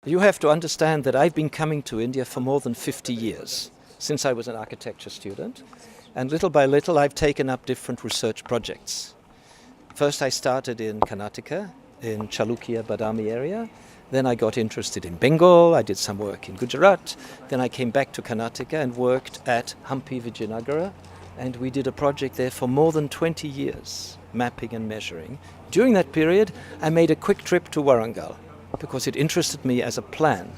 You have to understand that I've been coming to India for more than 50 years, since I was an architecture student. And little by little, I've taken up different research projects. First, I started in Karnataka, in Chalukya, Badami area. Then I got interested in Bengal. I did some work in Gujarat. Then I came back to Karnataka and worked at Hampi Vijayanagara. And we did a project there for more than 20 years, mapping and measuring. During that period, I made a quick trip to Warangal because it interested me as a plan.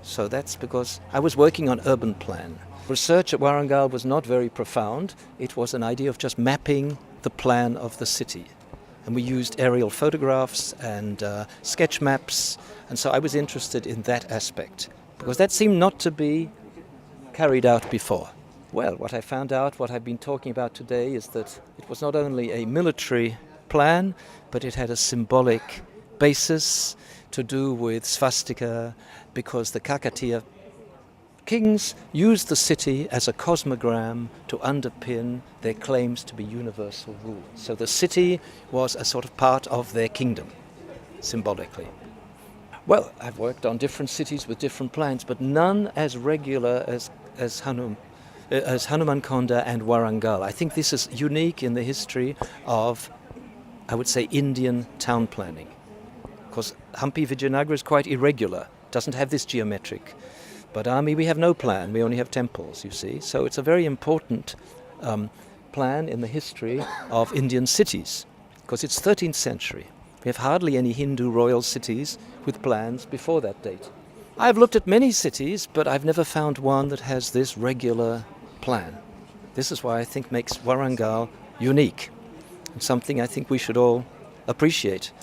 So that's because I was working on urban plan. Research at Warangal was not very profound. It was an idea of just mapping the plan of the city. And we used aerial photographs and sketch maps. And so I was interested in that aspect because that seemed not to be carried out before. Well, what I found out, what I've been talking about today, is that it was not only a military plan, but it had a symbolic basis to do with swastika, because the Kakatiya kings used the city as a cosmogram to underpin their claims to be universal rule. So the city was a sort of part of their kingdom, symbolically. Well, I've worked on different cities with different plans, but none as regular as Hanumankonda and Warangal. I think this is unique in the history of, I would say, Indian town planning. Because Hampi Vijayanagara is quite irregular, doesn't have this geometric. Badami, we have no plan, we only have temples, you see. So it's a very important plan in the history of Indian cities, because it's 13th century. We have hardly any Hindu royal cities with plans before that date. I've looked at many cities, but I've never found one that has this regular plan. This is why I think makes Warangal unique, and something I think we should all appreciate.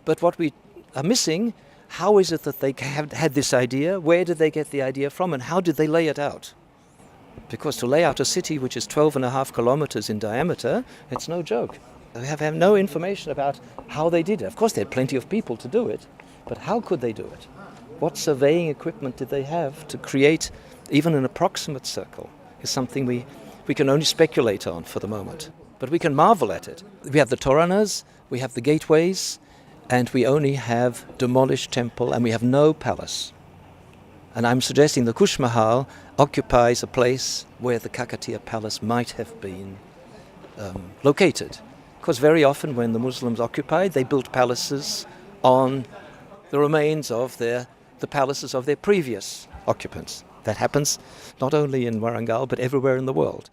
But what we are missing, how is it that they have had this idea? Where did they get the idea from, and how did they lay it out? Because to lay out a city which is 12.5 kilometers in diameter, it's no joke. We have no information about how they did it. Of course, they had plenty of people to do it, but how could they do it? What surveying equipment did they have to create even an approximate circle is something we can only speculate on for the moment. But we can marvel at it. We have the Toranas, we have the gateways, and we only have demolished temple, and we have no palace. And I'm suggesting the Kush Mahal occupies a place where the Kakatiya palace might have been located. Because very often when the Muslims occupied, they built palaces on the remains of the palaces of their previous occupants. That happens not only in Warangal, but everywhere in the world.